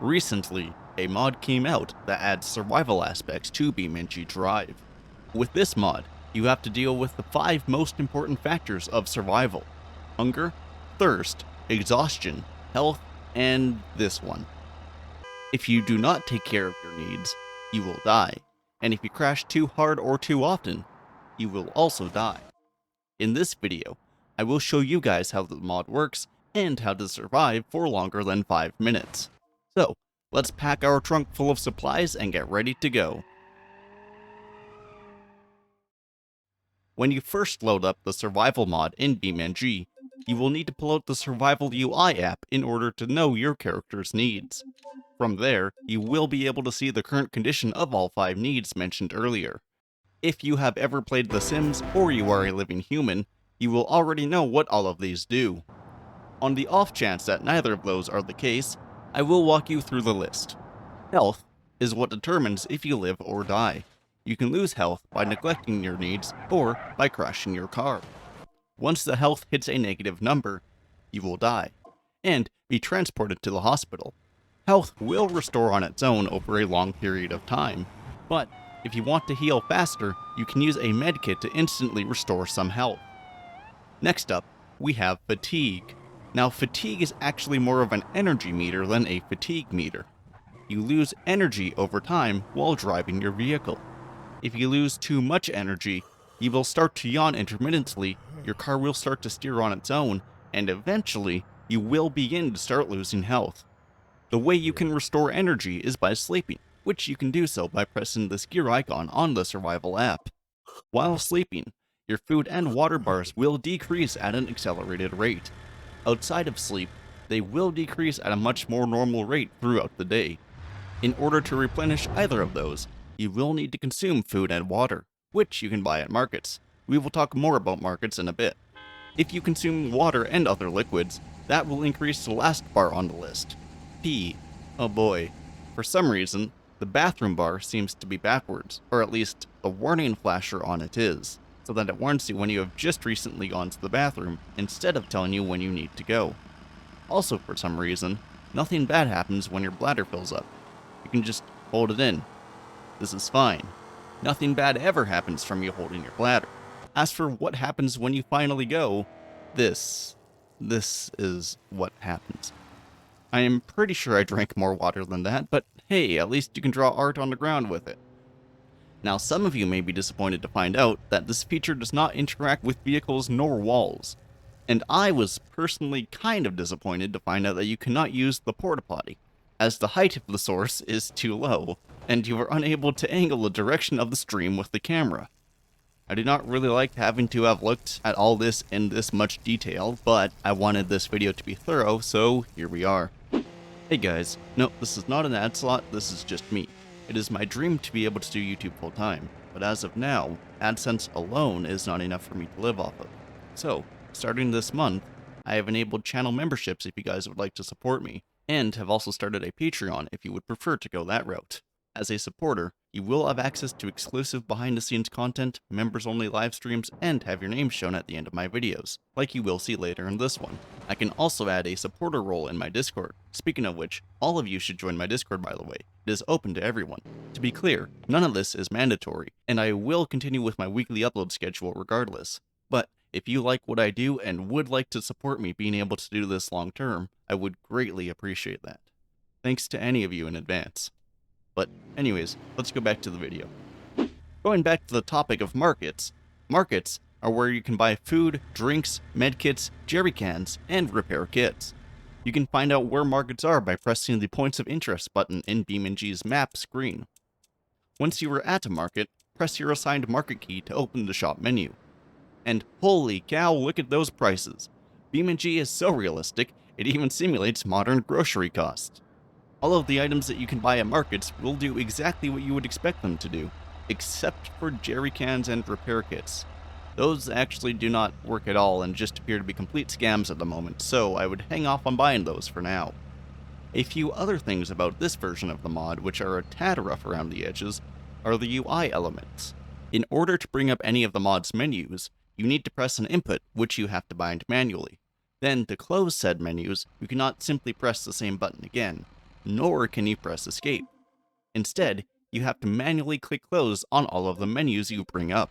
Recently, a mod came out that adds survival aspects to BeamNG Drive. With this mod, you have to deal with the 5 most important factors of survival: hunger, thirst, exhaustion, health, and this one. If you do not take care of your needs, you will die, and if you crash too hard or too often, you will also die. In this video, I will show you guys how the mod works and how to survive for longer than 5 minutes. So, let's pack our trunk full of supplies and get ready to go. When you first load up the survival mod in BeamNG, you will need to pull out the Survival UI app in order to know your character's needs. From there, you will be able to see the current condition of all 5 needs mentioned earlier. If you have ever played The Sims or you are a living human, you will already know what all of these do. On the off chance that neither of those are the case, I will walk you through the list. Health is what determines if you live or die. You can lose health by neglecting your needs or by crashing your car. Once the health hits a negative number, you will die and be transported to the hospital. Health will restore on its own over a long period of time, but if you want to heal faster, you can use a medkit to instantly restore some health. Next up, we have fatigue. Now, fatigue is actually more of an energy meter than a fatigue meter. You lose energy over time while driving your vehicle. If you lose too much energy, you will start to yawn intermittently, your car will start to steer on its own, and eventually, you will begin to start losing health. The way you can restore energy is by sleeping, which you can do so by pressing this gear icon on the survival app. While sleeping, your food and water bars will decrease at an accelerated rate. Outside of sleep, they will decrease at a much more normal rate throughout the day. In order to replenish either of those, you will need to consume food and water, which you can buy at markets. We will talk more about markets in a bit. If you consume water and other liquids, that will increase the last bar on the list. Pee. Oh boy. For some reason, the bathroom bar seems to be backwards, or at least the warning flasher on it is, so that it warns you when you have just recently gone to the bathroom, instead of telling you when you need to go. Also, for some reason, nothing bad happens when your bladder fills up. You can just hold it in. This is fine. Nothing bad ever happens from you holding your bladder. As for what happens when you finally go, this is what happens. I am pretty sure I drank more water than that, but hey, at least you can draw art on the ground with it. Now, some of you may be disappointed to find out that this feature does not interact with vehicles nor walls. And I was personally kind of disappointed to find out that you cannot use the porta potty, as the height of the source is too low, and you are unable to angle the direction of the stream with the camera. I do not really like having to have looked at all this in this much detail, but I wanted this video to be thorough, so here we are. Hey guys, no, this is not an ad slot, this is just me. It is my dream to be able to do YouTube full time, but as of now, AdSense alone is not enough for me to live off of. So, starting this month, I have enabled channel memberships if you guys would like to support me, and have also started a Patreon if you would prefer to go that route. As a supporter, you will have access to exclusive behind-the-scenes content, members-only live streams, and have your name shown at the end of my videos, like you will see later in this one. I can also add a supporter role in my Discord. Speaking of which, all of you should join my Discord, by the way. It is open to everyone. To be clear, none of this is mandatory, and I will continue with my weekly upload schedule regardless. But if you like what I do and would like to support me being able to do this long term, I would greatly appreciate that. Thanks to any of you in advance. But anyways, let's go back to the video. Going back to the topic of markets, markets are where you can buy food, drinks, medkits, jerry cans, and repair kits. You can find out where markets are by pressing the Points of Interest button in BeamNG's map screen. Once you are at a market, press your assigned market key to open the shop menu. And holy cow, look at those prices! BeamNG is so realistic, it even simulates modern grocery costs. All of the items that you can buy at markets will do exactly what you would expect them to do, except for jerry cans and repair kits. Those actually do not work at all and just appear to be complete scams at the moment, so I would hang off on buying those for now. A few other things about this version of the mod which are a tad rough around the edges are the UI elements. In order to bring up any of the mod's menus, you need to press an input which you have to bind manually. Then, to close said menus, you cannot simply press the same button again. nor can you press escape. Instead, you have to manually click close on all of the menus you bring up.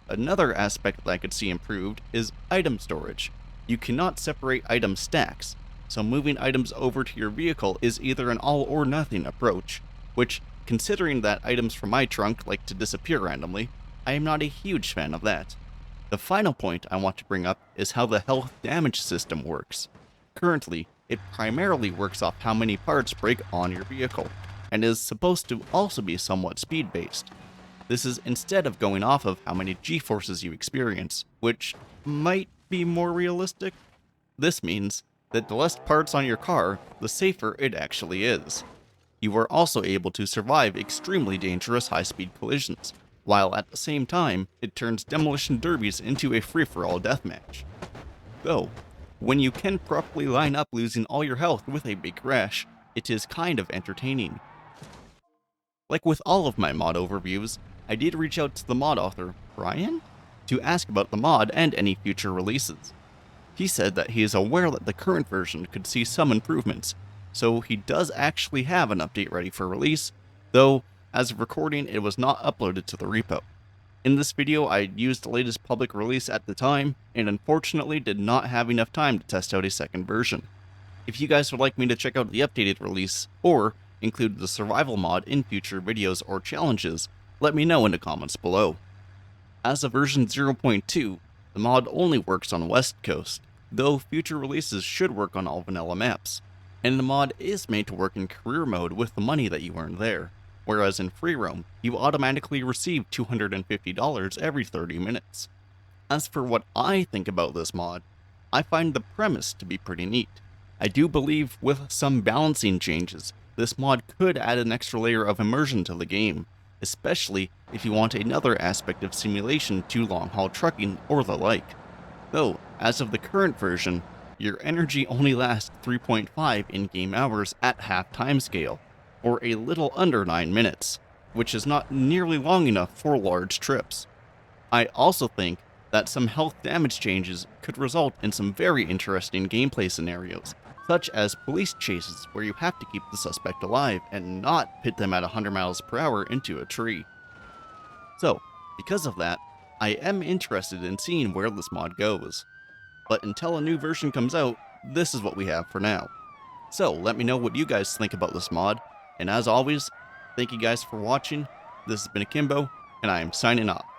Another aspect that I could see improved is item storage. You cannot separate item stacks, so moving items over to your vehicle is either an all or nothing approach, which, considering that items from my trunk like to disappear randomly, I am not a huge fan of that. The final point I want to bring up is how the health damage system works. Currently, it primarily works off how many parts break on your vehicle, and is supposed to also be somewhat speed-based. This is instead of going off of how many G-forces you experience, which might be more realistic. This means that the less parts on your car, the safer it actually is. You are also able to survive extremely dangerous high-speed collisions, while at the same time, it turns demolition derbies into a free-for-all deathmatch. Though, when you can properly line up losing all your health with a big crash, it is kind of entertaining. Like with all of my mod overviews, I did reach out to the mod author, Brian, to ask about the mod and any future releases. He said that he is aware that the current version could see some improvements, so he does actually have an update ready for release, though as of recording it was not uploaded to the repo. In this video I used the latest public release at the time, and unfortunately did not have enough time to test out a second version. If you guys would like me to check out the updated release, or include the survival mod in future videos or challenges, let me know in the comments below. As of version 0.2, the mod only works on West Coast, though future releases should work on all vanilla maps, and the mod is made to work in career mode with the money that you earn there, whereas in free roam, you automatically receive $250 every 30 minutes. As for what I think about this mod, I find the premise to be pretty neat. I do believe with some balancing changes, this mod could add an extra layer of immersion to the game, especially if you want another aspect of simulation to long-haul trucking or the like. Though, as of the current version, your energy only lasts 3.5 in-game hours at half timescale, or a little under 9 minutes, which is not nearly long enough for large trips. I also think that some health damage changes could result in some very interesting gameplay scenarios, such as police chases where you have to keep the suspect alive and not hit them at 100 miles per hour into a tree. So, because of that, I am interested in seeing where this mod goes. But until a new version comes out, this is what we have for now. So let me know what you guys think about this mod, and as always, thank you guys for watching. This has been Akimbo, and I am signing off.